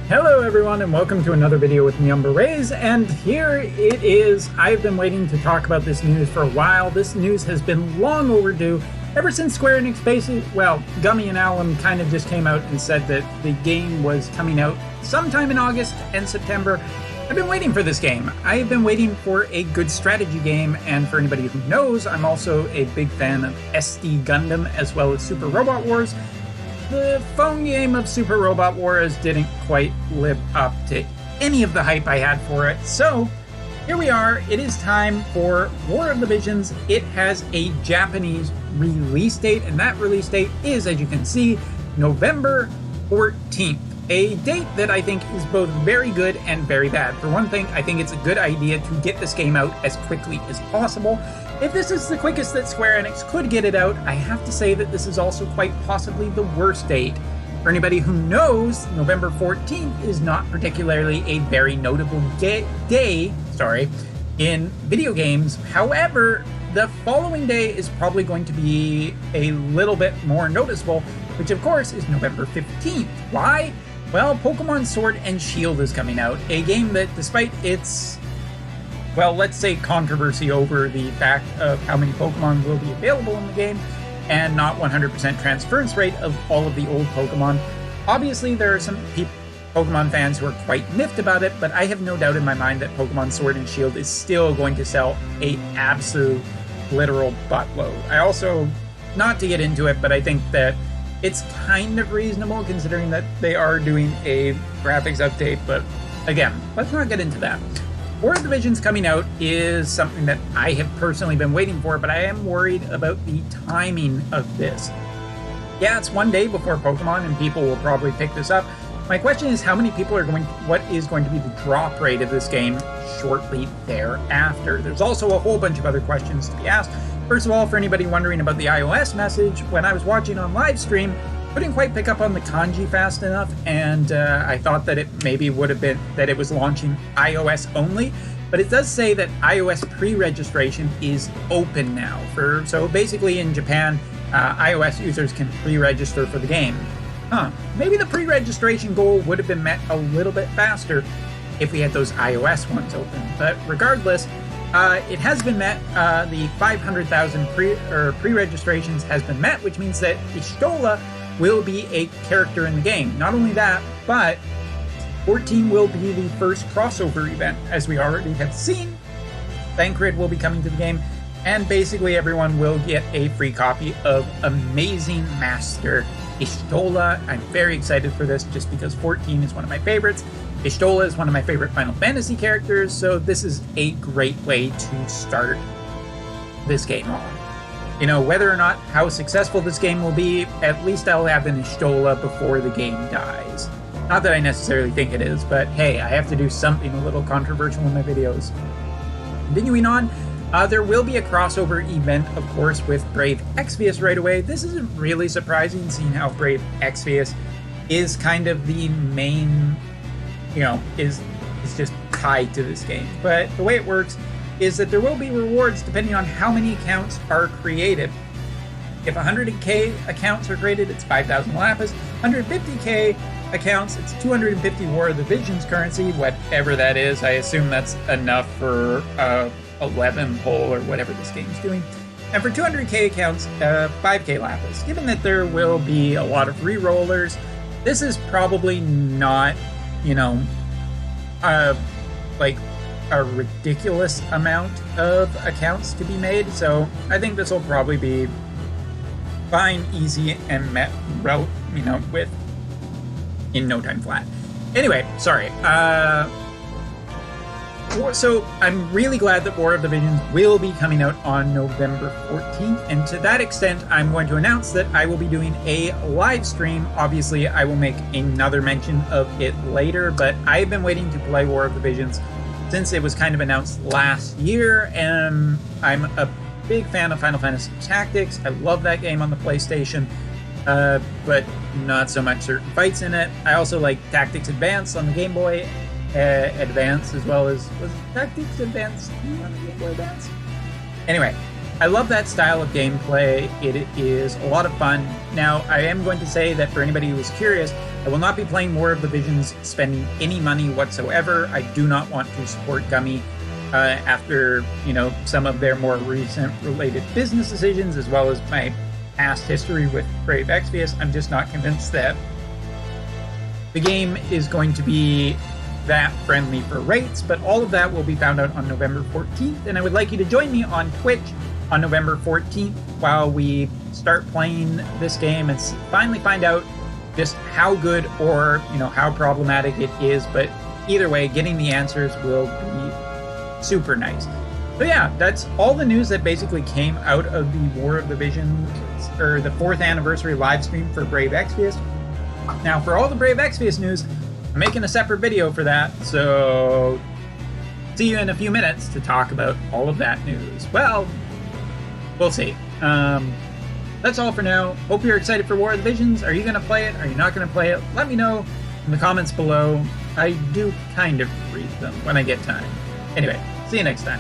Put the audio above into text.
Hello everyone and welcome to another video with me, Rays, and here it is. I've been waiting to talk about this news for a while. This news has been long overdue. Ever since Square Enix basically, well, Gummy and Alum kind of just came out and said that the game was coming out sometime in August and September. I've been waiting for this game. I've been waiting for a good strategy game, and for anybody who knows, I'm also a big fan of SD Gundam as well as Super Robot Wars. The phone game of Super Robot Wars didn't quite live up to any of the hype I had for it, so here we are. It is time for War of the Visions. It has a Japanese release date, and that release date is, as you can see, November 14th. A date that I think is both very good and very bad. For one thing, I think it's a good idea to get this game out as quickly as possible. If this is the quickest that Square Enix could get it out, I have to say that this is also quite possibly the worst date. For anybody who knows, November 14th is not particularly a very notable day in video games. However, the following day is probably going to be a little bit more noticeable, which of course is November 15th. Why? Well, Pokemon Sword and Shield is coming out, a game that despite its, well, let's say controversy over the fact of how many Pokemon will be available in the game and not 100% transference rate of all of the old Pokemon. Obviously, there are some Pokemon fans who are quite miffed about it, but I have no doubt in my mind that Pokemon Sword and Shield is still going to sell a absolute literal buttload. I also, not to get into it, but I think that it's kind of reasonable considering that they are doing a graphics update, but again, let's not get into that. War of the Visions coming out is something that I have personally been waiting for, but I am worried about the timing of this. Yeah, it's one day before Pokemon, and people will probably pick this up. My question is how many people are what is going to be the drop rate of this game shortly thereafter? There's also a whole bunch of other questions to be asked. First of all, for anybody wondering about the iOS message, when I was watching on live stream, couldn't quite pick up on the kanji fast enough, and I thought that it maybe would have been that it was launching iOS only, but it does say that iOS pre-registration is open now. So basically in Japan, iOS users can pre-register for the game. Maybe the pre-registration goal would have been met a little bit faster if we had those iOS ones open, but regardless, it has been met. The 500,000 pre-registrations has been met, which means that Ishtola will be a character in the game. Not only that, but 14 will be the first crossover event, as we already have seen. Thancred will be coming to the game, and basically everyone will get a free copy of Amazing Master Ishtola. I'm very excited for this just because 14 is one of my favorites. Ishtola is one of my favorite Final Fantasy characters, so this is a great way to start this game off. You know, whether or not how successful this game will be, at least I'll have an Ishtola before the game dies. Not that I necessarily think it is, but hey, I have to do something a little controversial in my videos. Continuing on, there will be a crossover event, of course, with Brave Exvius right away. This isn't really surprising, seeing how Brave Exvius is kind of the main, is just tied to this game. But the way it works is that there will be rewards depending on how many accounts are created. If 100k accounts are created, it's 5,000 lapis. 150k accounts, it's 250 War of the Visions currency, whatever that is. I assume that's enough for 11 pull or whatever this game's doing. And for 200k accounts, 5k lapis. Given that there will be a lot of re-rollers, this is probably not, like a ridiculous amount of accounts to be made. So I think this will probably be fine, easy, and met, with in no time flat. Anyway, sorry. So I'm really glad that War of the Visions will be coming out on November 14th, and to that extent, I'm going to announce that I will be doing a live stream. Obviously, I will make another mention of it later, but I've been waiting to play War of the Visions since it was kind of announced last year, and I'm a big fan of Final Fantasy Tactics. I love that game on the PlayStation, but not so much certain fights in it. I also like Tactics Advance on the Game Boy Advance, as well as, was it Tactics Advance on the Game Boy Advance? Anyway, I love that style of gameplay. It is a lot of fun. Now, I am going to say that for anybody who is curious, I will not be playing War of the Visions spending any money whatsoever. I do not want to support Gummy after, some of their more recent related business decisions, as well as my past history with Brave Exvius. I'm just not convinced that the game is going to be that friendly for rates, but all of that will be found out on November 14th, and I would like you to join me on Twitch on November 14th while we start playing this game and finally find out just how good or how problematic it is. But either way, getting the answers will be super nice. So yeah, that's all the news that basically came out of the War of the Visions, or the 4th anniversary live stream for Brave Exvius. Now, for all the Brave Exvius news, I'm making a separate video for that, so see you in a few minutes to talk about all of that news. Well, we'll see. That's all for now. Hope you're excited for War of the Visions. Are you going to play it? Are you not going to play it? Let me know in the comments below. I do kind of read them when I get time. Anyway, see you next time.